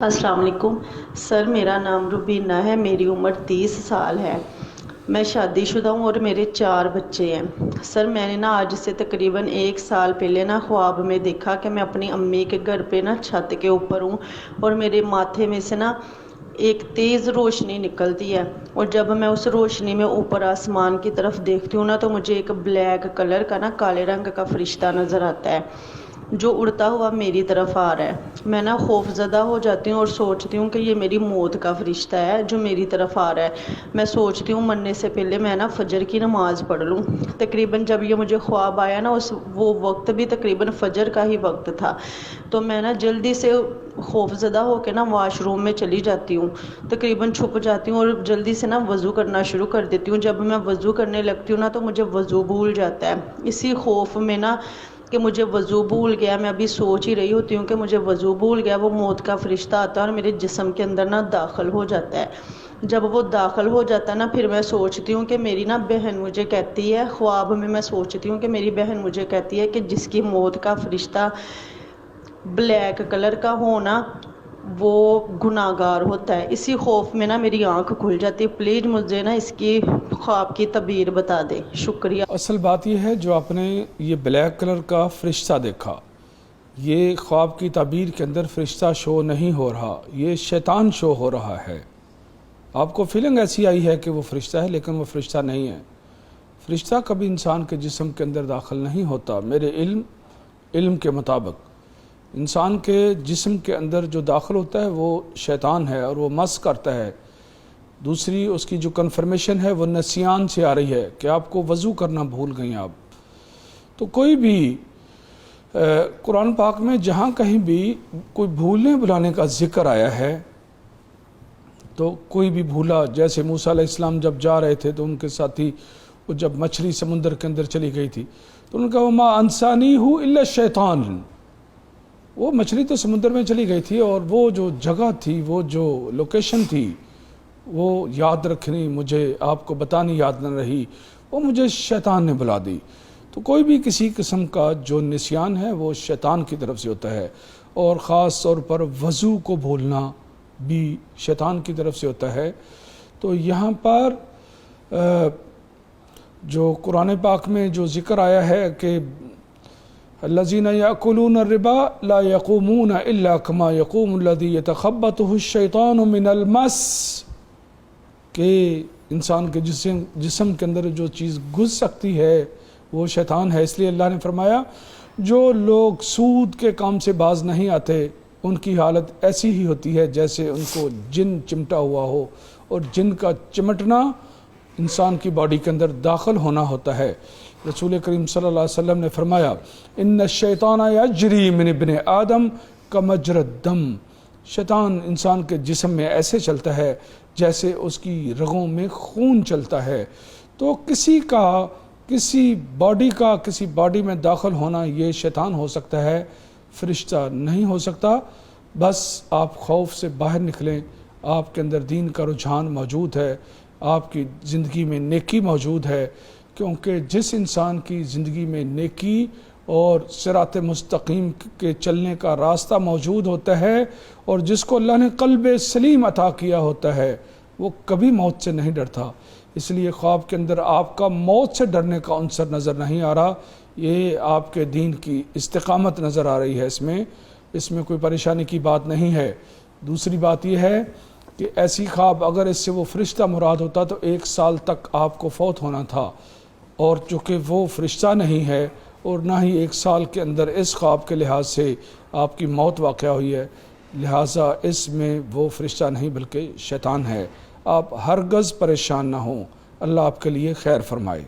السلام علیکم سر، میرا نام روبینہ ہے، میری عمر 30 سال ہے۔ میں شادی شدہ ہوں اور میرے 4 بچے ہیں۔ سر میں نے آج سے تقریباً 1 سال پہلے خواب میں دیکھا کہ میں اپنی امی کے گھر پہ چھت کے اوپر ہوں اور میرے ماتھے میں سے ایک تیز روشنی نکلتی ہے، اور جب میں اس روشنی میں اوپر آسمان کی طرف دیکھتی ہوں تو مجھے ایک بلیک کلر کا کالے رنگ کا فرشتہ نظر آتا ہے جو اڑتا ہوا میری طرف آ رہا ہے۔ میں خوف زدہ ہو جاتی ہوں اور سوچتی ہوں کہ یہ میری موت کا فرشتہ ہے جو میری طرف آ رہا ہے۔ میں سوچتی ہوں مرنے سے پہلے میں فجر کی نماز پڑھ لوں۔ تقریباً جب یہ مجھے خواب آیا وہ وقت بھی تقریباً فجر کا ہی وقت تھا، تو میں جلدی سے خوف زدہ ہو کے واش روم میں چلی جاتی ہوں، تقریباً چھپ جاتی ہوں اور جلدی سے وضو کرنا شروع کر دیتی ہوں۔ جب میں وضو کرنے لگتی ہوں تو مجھے وضو بھول جاتا ہے۔ اسی خوف میں کہ مجھے وضو بھول گیا، میں ابھی سوچ ہی رہی ہوتی ہوں کہ مجھے وضو بھول گیا، وہ موت کا فرشتہ آتا ہے اور میرے جسم کے اندر داخل ہو جاتا ہے۔ جب وہ داخل ہو جاتا ہے پھر میں سوچتی ہوں کہ میری بہن مجھے کہتی ہے، خواب میں سوچتی ہوں کہ میری بہن مجھے کہتی ہے کہ جس کی موت کا فرشتہ بلیک کلر کا ہونا وہ گناہگار ہوتا ہے۔ اسی خوف میں میری آنکھ کھل جاتی ہے۔ پلیز مجھے اس کی خواب کی تعبیر بتا دے، شکریہ۔ اصل بات یہ ہے جو آپ نے یہ بلیک کلر کا فرشتہ دیکھا، یہ خواب کی تعبیر کے اندر فرشتہ شو نہیں ہو رہا، یہ شیطان شو ہو رہا ہے۔ آپ کو فیلنگ ایسی آئی ہے کہ وہ فرشتہ ہے، لیکن وہ فرشتہ نہیں ہے۔ فرشتہ کبھی انسان کے جسم کے اندر داخل نہیں ہوتا۔ میرے علم کے مطابق انسان کے جسم کے اندر جو داخل ہوتا ہے وہ شیطان ہے اور وہ مس کرتا ہے۔ دوسری اس کی جو کنفرمیشن ہے وہ نسیان سے آ رہی ہے کہ آپ کو وضو کرنا بھول گئیں آپ۔ تو کوئی بھی قرآن پاک میں جہاں کہیں بھی کوئی بھولنے بلانے کا ذکر آیا ہے تو کوئی بھی بھولا، جیسے موسیٰ علیہ السلام جب جا رہے تھے تو ان کے ساتھی وہ جب مچھلی سمندر کے اندر چلی گئی تھی تو ان کا وما انسانیہ الا الشیطان، وہ مچھلی تو سمندر میں چلی گئی تھی اور وہ جو جگہ تھی، وہ جو لوکیشن تھی وہ یاد رکھنی مجھے، آپ کو بتانی یاد نہ رہی، وہ مجھے شیطان نے بلا دی۔ تو کوئی بھی کسی قسم کا جو نسیان ہے وہ شیطان کی طرف سے ہوتا ہے، اور خاص طور پر وضو کو بھولنا بھی شیطان کی طرف سے ہوتا ہے۔ تو یہاں پر جو قرآن پاک میں جو ذکر آیا ہے کہ الذین یأکلون الربا لا یقومون الا کما یقوم الذی یتخبطہ الشیطان من المس، کہ انسان کے جسم کے اندر جو چیز گھس سکتی ہے وہ شیطان ہے۔ اس لیے اللہ نے فرمایا جو لوگ سود کے کام سے باز نہیں آتے ان کی حالت ایسی ہی ہوتی ہے جیسے ان کو جن چمٹا ہوا ہو، اور جن کا چمٹنا انسان کی باڈی کے اندر داخل ہونا ہوتا ہے۔ رسول کریم صلی اللہ علیہ وسلم نے فرمایا ان الشیطان یجری من ابن آدم کمجری الدم، شیطان انسان کے جسم میں ایسے چلتا ہے جیسے اس کی رگوں میں خون چلتا ہے۔ تو کسی باڈی میں داخل ہونا یہ شیطان ہو سکتا ہے، فرشتہ نہیں ہو سکتا۔ بس آپ خوف سے باہر نکلیں، آپ کے اندر دین کا رجحان موجود ہے، آپ کی زندگی میں نیکی موجود ہے، کیونکہ جس انسان کی زندگی میں نیکی اور صراط مستقیم کے چلنے کا راستہ موجود ہوتا ہے اور جس کو اللہ نے قلب سلیم عطا کیا ہوتا ہے وہ کبھی موت سے نہیں ڈرتا۔ اس لیے خواب کے اندر آپ کا موت سے ڈرنے کا عنصر نظر نہیں آ رہا، یہ آپ کے دین کی استقامت نظر آ رہی ہے، اس میں کوئی پریشانی کی بات نہیں ہے۔ دوسری بات یہ ہے کہ ایسی خواب اگر اس سے وہ فرشتہ مراد ہوتا تو 1 سال تک آپ کو فوت ہونا تھا، اور چونکہ وہ فرشتہ نہیں ہے اور نہ ہی 1 سال کے اندر اس خواب کے لحاظ سے آپ کی موت واقع ہوئی ہے، لہٰذا اس میں وہ فرشتہ نہیں بلکہ شیطان ہے۔ آپ ہرگز پریشان نہ ہوں، اللہ آپ کے لیے خیر فرمائے۔